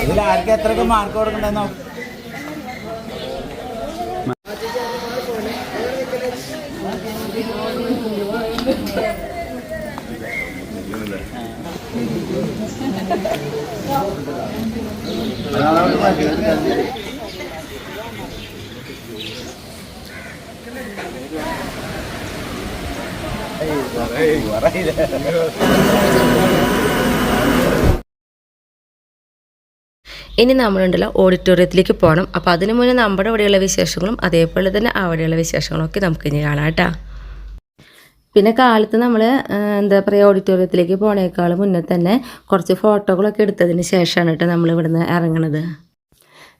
ഇതിൽ ആർക്ക് എത്രയൊക്കെ മാർക്ക് കൊടുക്കണ്ടെന്നോ? ഇനി നമ്മളുണ്ടല്ലോ ഓഡിറ്റോറിയത്തിലേക്ക് പോകണം. അപ്പോൾ അതിനു മുന്നേ നമ്മുടെ ഇവിടെയുള്ള വിശേഷങ്ങളും അതേപോലെ തന്നെ അവിടെയുള്ള വിശേഷങ്ങളൊക്കെ നമുക്ക് ഇനി കാണാം കേട്ടോ. പിന്നെ കാലത്ത് നമ്മൾ എന്താ പറയുക, ഓഡിറ്റോറിയത്തിലേക്ക് പോണേക്കാൾ മുന്നേ തന്നെ കുറച്ച് ഫോട്ടോകളൊക്കെ എടുത്തതിന് ശേഷമാണ് കേട്ടോ നമ്മൾ ഇവിടുന്ന് ഇറങ്ങണത്.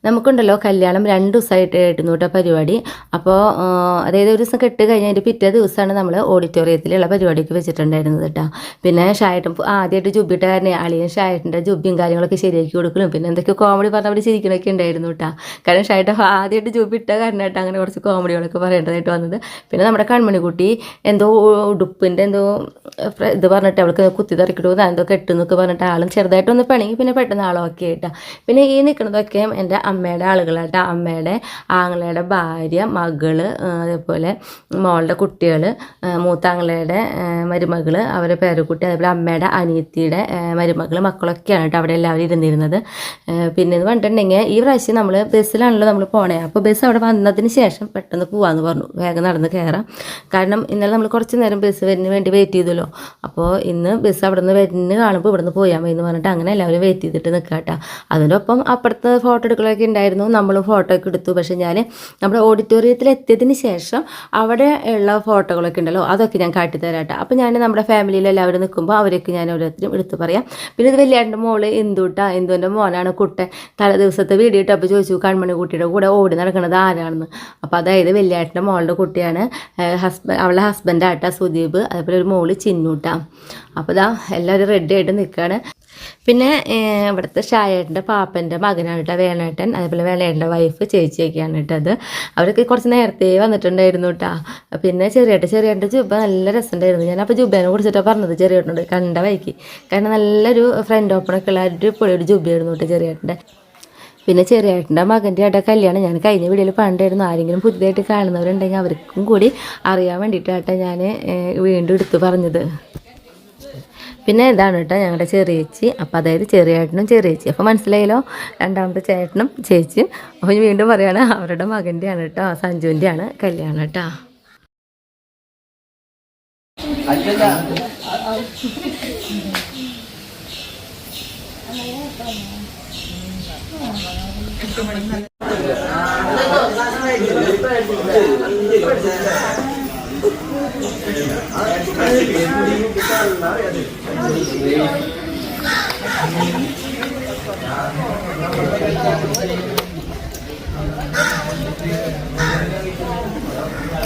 നമുക്കുണ്ടല്ലോ കല്യാണം 2 ദിവസമായിട്ടായിരുന്നു കേട്ടോ പരിപാടി. അപ്പോൾ അതായത് ഒരു ദിവസം കെട്ട് കഴിഞ്ഞ് അതിൻ്റെ പിറ്റേ ദിവസമാണ് നമ്മൾ ഓഡിറ്റോറിയത്തിലുള്ള പരിപാടിക്ക് വെച്ചിട്ടുണ്ടായിരുന്നത് കേട്ടോ. പിന്നെ ഷായട്ടും ആദ്യമായിട്ട് ജുബിട്ട കാരണം അളിയൻ ഷായട്ടിൻ്റെ ജുബിയും കാര്യങ്ങളൊക്കെ ശരിയാക്കി കൊടുക്കലും പിന്നെ എന്തൊക്കെയോ കോമഡി പറഞ്ഞ അവർ ചിരിക്കണമൊക്കെ ഉണ്ടായിരുന്നു കേട്ടോ. കാരണം ഷായട്ട ആദ്യമായിട്ട് ജുബിട്ട കാരണമായിട്ട് അങ്ങനെ കുറച്ച് കോമഡികളൊക്കെ പറയേണ്ടതായിട്ട് വന്നത്. പിന്നെ നമ്മുടെ കൺമണിക്കുട്ടി എന്തോ ഉടുപ്പിൻ്റെ എന്തോ ഇത് പറഞ്ഞിട്ട് അവൾക്ക് കുത്തി തറക്കിട്ടു എന്തോ കെട്ടുന്നൊക്കെ പറഞ്ഞിട്ട് ആളും ചെറുതായിട്ടൊന്ന് പിണങ്ങി പിന്നെ പെട്ടെന്ന് ആളൊക്കെ കേട്ടോ. പിന്നെ ഈ നിൽക്കുന്നതൊക്കെ എൻ്റെ അമ്മയുടെ ആളുകളായിട്ട് അമ്മയുടെ ആങ്ങളയുടെ ഭാര്യ, മകള്, അതേപോലെ മോളുടെ കുട്ടികൾ, മൂത്താങ്ങളയുടെ മരുമകൾ, അവരുടെ പേരക്കുട്ടി, അതേപോലെ അമ്മയുടെ അനിയത്തിയുടെ മരുമകൾ, മക്കളൊക്കെയാണ് കേട്ടോ അവിടെ എല്ലാവരും ഇരുന്നിരുന്നത്. പിന്നെ എന്ന് പറഞ്ഞിട്ടുണ്ടെങ്കിൽ ഈ പ്രാവശ്യം നമ്മൾ ബസ്സിലാണല്ലോ നമ്മൾ പോണേ. അപ്പോൾ ബസ് അവിടെ വന്നതിന് ശേഷം പെട്ടെന്ന് പോകാമെന്ന് പറഞ്ഞു, വേഗം നടന്ന് കയറാം. കാരണം ഇന്നലെ നമ്മൾ കുറച്ച് നേരം ബസ് വരുന്നതിന് വേണ്ടി വെയിറ്റ് ചെയ്തല്ലോ. അപ്പോൾ ഇന്ന് ബസ് അവിടെ നിന്ന് വരുന്ന കാണുമ്പോൾ ഇവിടെ നിന്ന് പോയാൽ മതി എന്ന് പറഞ്ഞിട്ട് അങ്ങനെ എല്ലാവരും വെയിറ്റ് ചെയ്തിട്ട് നിൽക്കുക കേട്ടോ. അതിനൊപ്പം അപ്പുറത്ത് ഫോട്ടോ എടുക്കലൊക്കെ ഉണ്ടായിരുന്നു, നമ്മളും ഫോട്ടോ ഒക്കെ എടുത്തു. പക്ഷേ ഞാൻ നമ്മുടെ ഓഡിറ്റോറിയത്തിൽ എത്തിയതിന് ശേഷം അവിടെ ഉള്ള ഫോട്ടോകളൊക്കെ ഉണ്ടല്ലോ അതൊക്കെ ഞാൻ കാട്ടിത്തരാം കേട്ടോ. അപ്പോൾ ഞാൻ നമ്മുടെ ഫാമിലിയിൽ എല്ലാവരും നിൽക്കുമ്പോൾ അവരൊക്കെ ഞാൻ ഓരോരുത്തരും എടുത്ത് പറയാം. പിന്നെ ഇത് വലിയേട്ടൻ്റെ മോള് എന്തുവിൻ്റെ മോനാണ് കുട്ടൻ. തലേ ദിവസത്തെ വീഡിയോ ഇട്ടപ്പോൾ ചോദിച്ചു കൺമണി കുട്ടിയുടെ കൂടെ ഓടി നടക്കുന്നത് ആരാണെന്ന്. അപ്പോൾ അതായത് വലിയേട്ടൻ്റെ മോളുടെ കുട്ടിയാണ്, അവളുടെ ഹസ്ബൻഡ് ആട്ടാ സുദീപ്, അതേപോലെ ഒരു മോള് ചിന്നൂട്ടാ. അപ്പോൾ ഇതാ എല്ലാവരും റെഡി ആയിട്ട് നിൽക്കുകയാണ്. പിന്നെ ഇവിടുത്തെ ഷായേട്ടൻ്റെ പാപ്പൻ്റെ മകനാണ് കേട്ടോ വേണേട്ടൻ, അതേപോലെ വേണേട്ടൻ്റെ വൈഫ് ചേച്ചിയൊക്കെയാണ് കേട്ടത്. അവരൊക്കെ കുറച്ച് നേരത്തെ വന്നിട്ടുണ്ടായിരുന്നു കേട്ടോ. പിന്നെ ചെറിയേട്ടൻ്റെ ജുബ നല്ല രസമുണ്ടായിരുന്നു. ഞാൻ അപ്പോൾ ജുബേനെ കുറിച്ചിട്ടാണ് പറഞ്ഞത് ചെറിയേട്ടനോട് കണ്ട വൈക്ക്. കാരണം നല്ലൊരു ഫ്രണ്ട് ഓപ്പണൊക്കെ ഉള്ള ഒരു ജുബയായിരുന്നു കേട്ടോ ചെറിയേട്ടൻ്റെ. പിന്നെ ചെറിയേട്ടൻ്റെ മകൻ്റെ ആയിട്ട് കല്യാണം ഞാൻ കഴിഞ്ഞ വീഡിയോയിൽ പണ്ടായിരുന്നു. ആരെങ്കിലും പുതിയതായിട്ട് കാണുന്നവരുണ്ടെങ്കിൽ അവർക്കും കൂടി അറിയാൻ വേണ്ടിയിട്ടാട്ടോ ഞാൻ വീണ്ടും എടുത്തു പറഞ്ഞത്. പിന്നെ ഇതാണ് കേട്ടോ ഞങ്ങളുടെ ചെറിയേച്ചി. അപ്പോൾ അതായത് ചെറിയേട്ടനും ചെറിയേച്ചി. അപ്പോൾ മനസ്സിലായല്ലോ, രണ്ടാമത്തെ ചേട്ടനും ചേച്ചിയും. അപ്പോൾ വീണ്ടും പറയുകയാണ് അവരുടെ മകൻ്റെയാണ് കേട്ടോ, സഞ്ജുവിൻ്റെയാണ് കല്യാണം കേട്ടോ.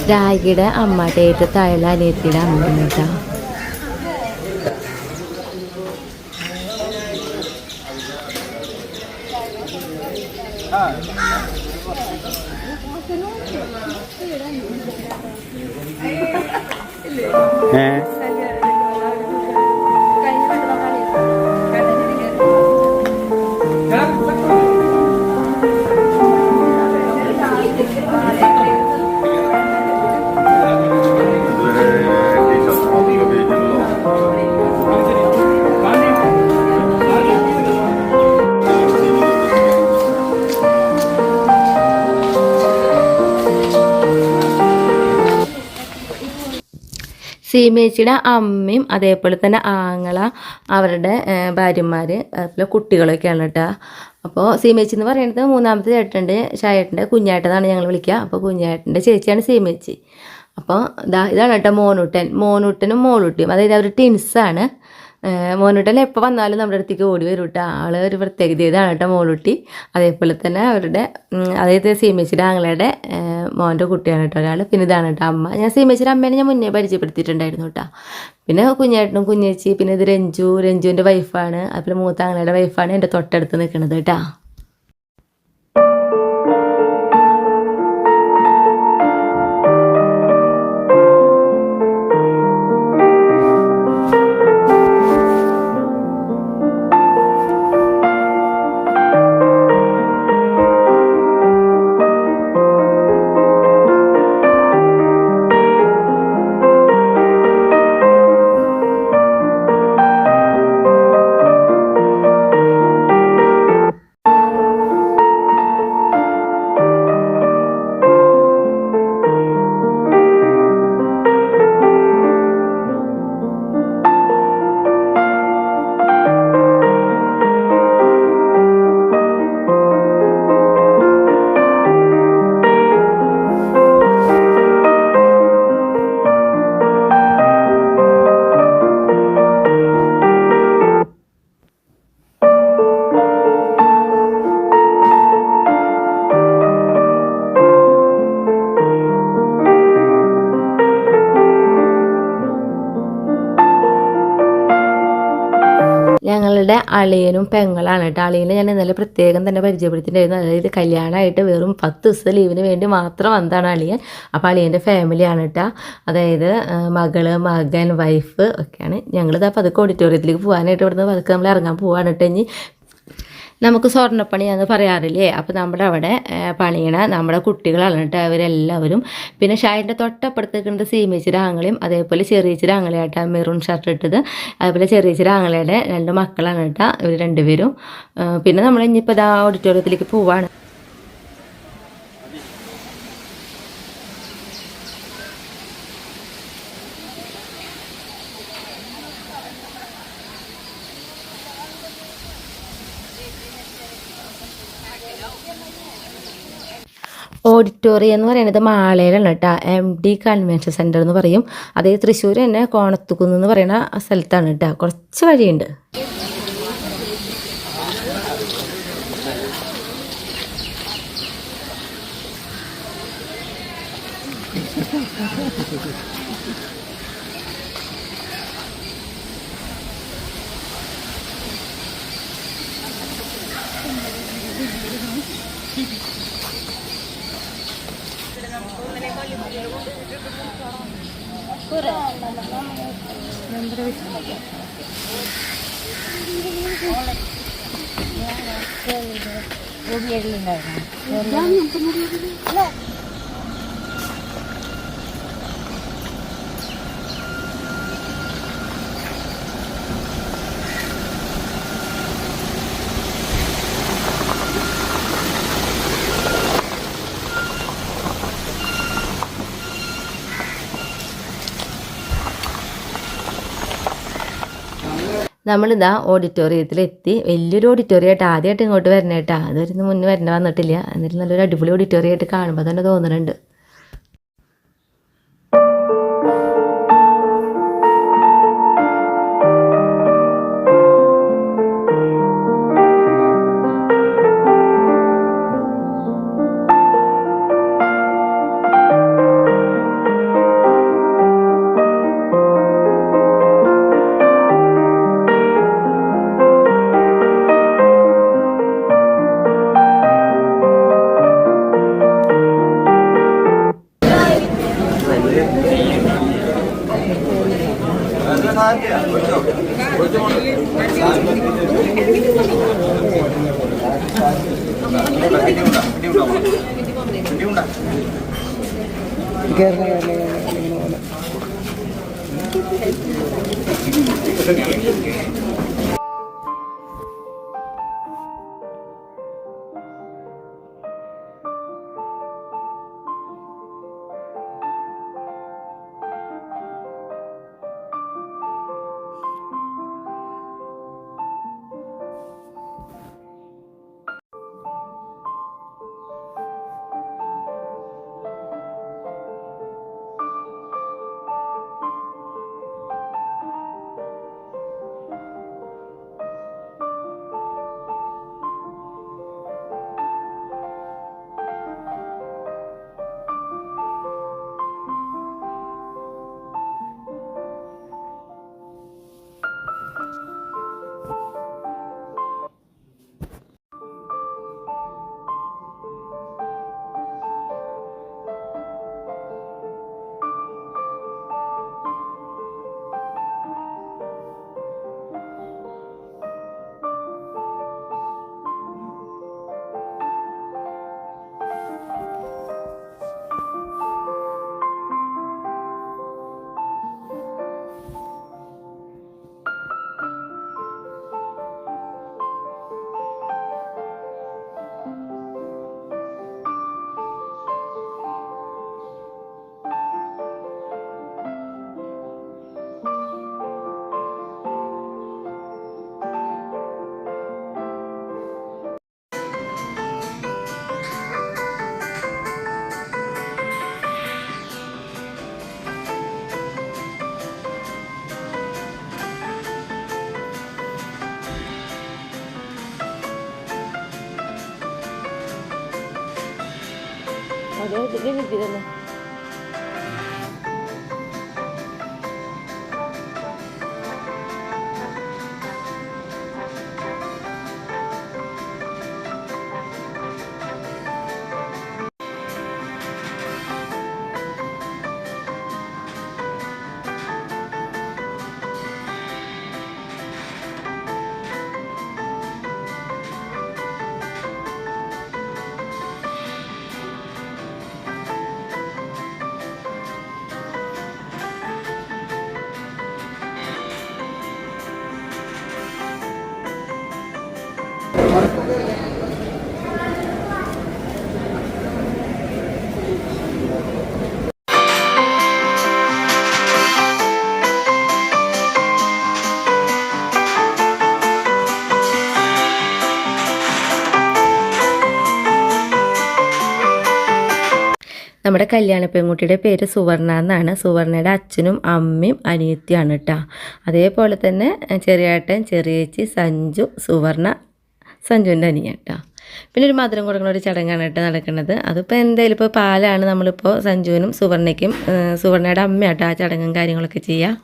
രാഗിയുടെ അമ്മയുടെ ഏറ്റവും താഴെ അനിയത്തിയുടെ അമ്മ കേട്ടോ. സീമേച്ചിയുടെ അമ്മയും അതേപോലെ തന്നെ ആങ്ങള, അവരുടെ ഭാര്യമാർ, അതുപോലെ കുട്ടികളൊക്കെയാണ് കേട്ടോ. അപ്പോൾ സീമേച്ചി എന്ന് പറയുന്നത് മൂന്നാമത്തെ ചേട്ടൻ്റെ ഷായേട്ടൻ്റെ കുഞ്ഞേട്ടനാണ് ഞങ്ങൾ വിളിക്കുക. അപ്പോൾ കുഞ്ഞേട്ടൻ്റെ ചേച്ചിയാണ് സീമേച്ചി. അപ്പോൾ ഇതാണ് കേട്ടോ മോനൂട്ടനും മോളൂട്ടിയും, അതായത് അവർ ട്വിൻസാണ്. മോനൂട്ടൻ എപ്പോൾ വന്നാലും നമ്മുടെ അടുത്തേക്ക് ഓടി വരും കേട്ടോ. ആൾ ഒരു പ്രത്യേകത ഇതാണ് കേട്ടോ മോളൂട്ടി. അതേപോലെ തന്നെ അവരുടെ അതായത് സീമേച്ചിയുടെ ആങ്ങളയുടെ മോൻ്റെ കുട്ടിയാണ് കേട്ടോ ഒരാൾ. പിന്നെ ഇതാണ് കേട്ടോ അമ്മ. ഞാൻ സീമേച്ചിയുടെ അമ്മേനെ ഞാൻ മുന്നേ പരിചയപ്പെടുത്തിയിട്ടുണ്ടായിരുന്നു കേട്ടോ. പിന്നെ കുഞ്ഞേട്ടനും കുഞ്ഞേച്ചി, പിന്നെ ഇത് രഞ്ജുവിൻ്റെ വൈഫാണ്, അതുപോലെ മൂത്ത ആങ്ങളയുടെ വൈഫാണ് എൻ്റെ തൊട്ടടുത്ത് നിൽക്കുന്നത് കേട്ടോ. ഞങ്ങളുടെ അളിയനും പെങ്ങളാണ് കേട്ടോ. അളിയനെ ഞാൻ ഇന്നലെ പ്രത്യേകം തന്നെ പരിചയപ്പെടുത്തിയിട്ടുണ്ടായിരുന്നു. അതായത് കല്യാണമായിട്ട് വെറും 10 ദിവസത്തെ ലീവിന് വേണ്ടി മാത്രം വന്നതാണ് അളിയൻ. അപ്പോൾ അളിയൻ്റെ ഫാമിലിയാണ് കേട്ടോ. അതായത് മകള്, മകൻ, വൈഫ് ഒക്കെയാണ്. ഞങ്ങളിതാ പതുക്കെ ഓഡിറ്റോറിയത്തിലേക്ക് പോകാനായിട്ട് ഇവിടുന്ന് പതുക്കെ നമ്മൾ ഇറങ്ങാൻ പോവാണ് കേട്ടോ. ഇനി നമുക്ക് സ്വർണ്ണപ്പണിയാന്ന് പറയാറില്ലേ, അപ്പോൾ നമ്മുടെ അവിടെ പണിയണ നമ്മുടെ കുട്ടികളാണ് കേട്ടോ അവരെല്ലാവരും. പിന്നെ ഷായിൻ്റെ തൊട്ടപ്പുറത്തേക്കുണ്ട് സീമേച്ചിയുടെ ആങ്ങളെയും അതേപോലെ ചെറിയച്ചിയുടെ ആങ്ങളെയായിട്ടാ മെറൂൺ ഷർട്ട് ഇട്ടത്. അതേപോലെ ചെറിയച്ചിയുടെ ആങ്ങളയുടെ 2 മക്കളാണ് കേട്ടോ ഇവർ രണ്ടുപേരും. പിന്നെ നമ്മൾ ഇനിയിപ്പോൾ ഇതാ ഓഡിറ്റോറിയത്തിലേക്ക് പോവാണ്. ഓഡിറ്റോറിയം എന്ന് പറയുന്നത് മാളയിലാണ് കേട്ടോ. MD കൺവെൻഷൻ സെൻറ്റർ എന്ന് പറയും. അതേ തൃശ്ശൂർ തന്നെ കോണത്തുകുന്ന് എന്ന് പറയുന്ന സ്ഥലത്താണ് കേട്ടോ. കുറച്ച് വഴിയുണ്ട്. നമ്മളിതാ ഓഡിറ്റോറിയത്തിലെത്തി. വലിയൊരു ഓഡിറ്റോറിയമായിട്ട് ആദ്യമായിട്ട് ഇങ്ങോട്ട് വരണേട്ടാ. അതൊരു മുന്നേ വന്നിട്ടില്ല. എന്നിട്ട് നല്ലൊരു അടിപൊളി ഓഡിറ്റോറിയമായിട്ട് കാണുമ്പോൾ തന്നെ തോന്നുന്നുണ്ട്. ഇതിലല്ലേ നമ്മുടെ കല്യാണ പെൺകുട്ടിയുടെ പേര് സുവർണ എന്നാണ്. സുവർണയുടെ അച്ഛനും അമ്മയും അനിയത്തിയാണ് കേട്ടോ. അതേപോലെ തന്നെ ചെറിയേട്ടൻ, ചെറിയേച്ചി, സഞ്ജു, സുവർണ സഞ്ജുവിൻ്റെ അനിയൻ കേട്ടോ. പിന്നെ ഒരു മധുരം കൊടുക്കുന്ന ഒരു ചടങ്ങാണ് കേട്ടോ നടക്കുന്നത്. അതിപ്പോൾ എന്തായാലും ഇപ്പോൾ പാലാണ് നമ്മളിപ്പോൾ സഞ്ജുവിനും സുവർണയ്ക്കും, സുവർണയുടെ അമ്മയാട്ടോ ആ ചടങ്ങും കാര്യങ്ങളൊക്കെ ചെയ്യുക.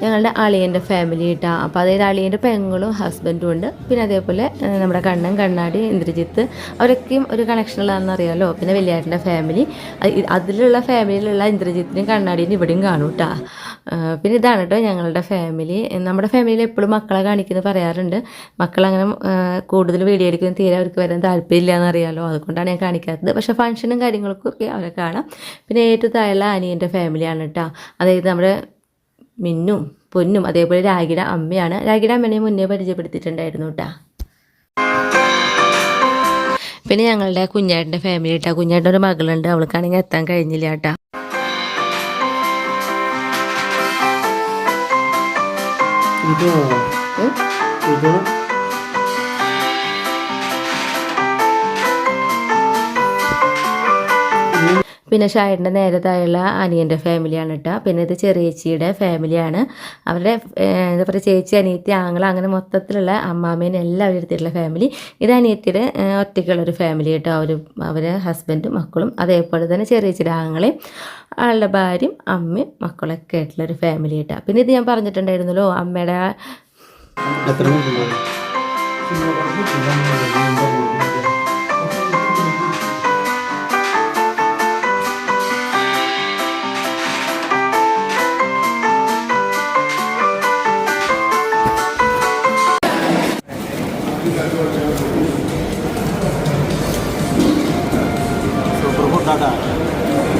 ഞങ്ങളുടെ അളിയൻ്റെ ഫാമിലി കേട്ടോ. അപ്പോൾ അതായത് അളിയൻ്റെ പെങ്ങളും ഹസ്ബൻഡും ഉണ്ട്. പിന്നെ അതേപോലെ നമ്മുടെ കണ്ണൻ, കണ്ണാടി, ഇന്ദ്രജിത്ത് അവരൊക്കെയും ഒരു കണക്ഷനുള്ളതാണെന്ന് അറിയാമല്ലോ. പിന്നെ വലിയേട്ടൻ്റെ ഫാമിലി, അതിലുള്ള ഫാമിലിയിലുള്ള ഇന്ദ്രജിത്തിനും കണ്ണാടിനും ഇവിടെയും കാണും കേട്ടോ. പിന്നെ ഇതാണ് കേട്ടോ ഞങ്ങളുടെ ഫാമിലി. നമ്മുടെ ഫാമിലിയിൽ എപ്പോഴും മക്കളെ കാണിക്കുന്നത് പറയാറുണ്ട്. മക്കളങ്ങനെ കൂടുതൽ വീഡിയോ എടുക്കുന്ന തീരെ അവർക്ക് വരാൻ താല്പര്യമില്ല എന്നറിയാമല്ലോ. അതുകൊണ്ടാണ് ഞാൻ കാണിക്കാത്തത്. പക്ഷേ ഫംഗ്ഷനും കാര്യങ്ങൾക്കും ഒക്കെ അവരെ കാണാം. പിന്നെ ഏറ്റവും താഴെയുള്ള അനിയൻ്റെ ഫാമിലിയാണ് കേട്ടോ. അതായത് നമ്മുടെ മിന്നും പൊന്നും അതേപോലെ രാഗിയുടെ അമ്മയാണ്. രാഗിയുടെ അമ്മേനെ മുന്നേ പരിചയപ്പെടുത്തിയിട്ടുണ്ടായിരുന്നു കേട്ടോ. പിന്നെ ഞങ്ങളുടെ കുഞ്ഞേട്ടൻ്റെ ഫാമിലി കേട്ടോ. കുഞ്ഞേട്ടൻ്റെ ഒരു മകളുണ്ട്, അവൾക്കാണെങ്കിൽ എത്താൻ കഴിഞ്ഞില്ല കേട്ടോ. പിന്നെ ഷായറിൻ്റെ നേരെ താഴെയുള്ള അനിയൻ്റെ ഫാമിലിയാണ് കേട്ടോ. പിന്നെ ഇത് ചെറിയേച്ചിയുടെ ഫാമിലിയാണ്. അവരുടെ എന്താ പറയുക, ചേച്ചി, അനിയത്തി, ആങ്ങള, അങ്ങനെ മൊത്തത്തിലുള്ള അമ്മാമേനെ എല്ലാവരും എടുത്തിട്ടുള്ള ഫാമിലി. ഇത് അനിയത്തിയുടെ ഒറ്റയ്ക്കുള്ളൊരു ഫാമിലി കേട്ടോ. അവരെ ഹസ്ബൻഡും മക്കളും അതേപോലെ തന്നെ ചെറിയേച്ചിയുടെ ആങ്ങളെയും ആളുടെ ഭാര്യയും അമ്മയും മക്കളൊക്കെ ആയിട്ടുള്ളൊരു ഫാമിലി കേട്ടോ. പിന്നെ ഇത് ഞാൻ പറഞ്ഞിട്ടുണ്ടായിരുന്നല്ലോ അമ്മയുടെ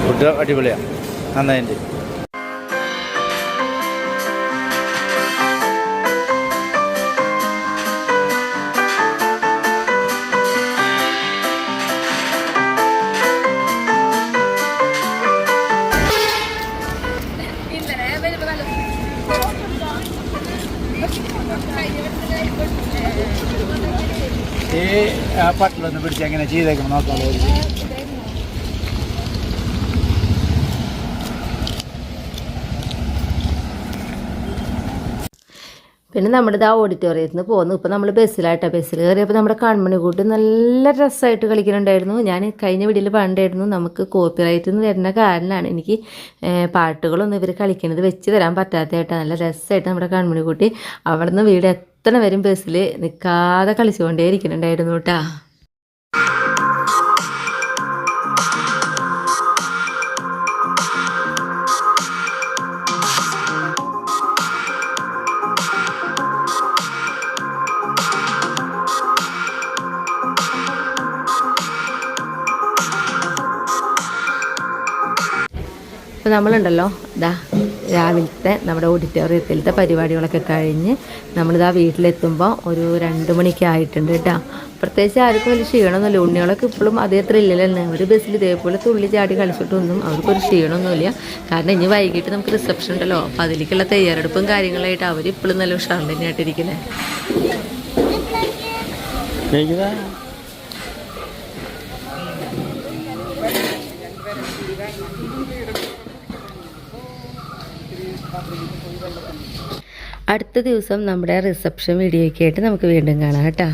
ഫുഡ് അടിപൊളിയാണ്, നന്നായിട്ട്. ഈ പട്ടിലൊന്ന് പിടിച്ച് എങ്ങനെ ചെയ്തേക്കണം നോക്കാമല്ലോ. പിന്നെ നമ്മുടെ ആ ഓഡിറ്റോറിയത്തിൽ നിന്ന് പോകുന്നു. ഇപ്പോൾ നമ്മൾ ബസ്സിലായിട്ടാണ്. ബസ്സിൽ കയറിയപ്പോൾ നമ്മുടെ കൺമണിക്കൂട്ട് നല്ല രസമായിട്ട് കളിക്കുന്നുണ്ടായിരുന്നു. ഞാൻ കഴിഞ്ഞ വീഡിയോയിൽ പറഞ്ഞിട്ടായിരുന്നു നമുക്ക് കോപ്പിറൈറ്റിൽ നിന്ന് വരുന്ന കാരണമാണ് എനിക്ക് പാട്ടുകളൊന്നും ഇവർ കളിക്കുന്നത് വെച്ച് തരാൻ പറ്റാത്തതായിട്ട്. നല്ല രസമായിട്ട് നമ്മുടെ കൺമണിക്കൂട്ടി അവിടെ നിന്ന് വീട് എത്തണ വരും ബസ്സിൽ നിൽക്കാതെ കളിച്ചുകൊണ്ടേ ഇരിക്കുന്നുണ്ടായിരുന്നു കേട്ടോ. അപ്പോൾ നമ്മളുണ്ടല്ലോ ഇതാ രാവിലത്തെ നമ്മുടെ ഓഡിറ്റോറിയത്തിലത്തെ പരിപാടികളൊക്കെ കഴിഞ്ഞ് നമ്മളിതാ വീട്ടിലെത്തുമ്പോൾ ഒരു 2 മണിക്ക് ആയിട്ടുണ്ട് കേട്ടോ. പ്രത്യേകിച്ച് ആർക്കും വലിയ ക്ഷീണമൊന്നുമില്ല. ഉണ്ണികളൊക്കെ ഇപ്പോഴും അതേ ത്രില്ലിൽ തന്നെ. ഒരു ബസ്സിൽ ഇതേപോലെ തുള്ളി ചാടി കളിച്ചിട്ടൊന്നും അവർക്കൊരു ക്ഷീണമൊന്നുമില്ല. കാരണം ഇനി വൈകിട്ട് നമുക്ക് റിസപ്ഷൻ ഉണ്ടല്ലോ, അപ്പോൾ അതിലേക്കുള്ള തയ്യാറെടുപ്പും കാര്യങ്ങളായിട്ട് അവരിപ്പോഴും നല്ല ഉഷാറിൽ തന്നെയായിട്ടിരിക്കുന്നത്. അടുത്ത ദിവസം നമ്മുടെ റിസപ്ഷൻ വീഡിയോയ്ക്ക് ആയിട്ട് നമുക്ക് വീണ്ടും കാണാം കേട്ടോ.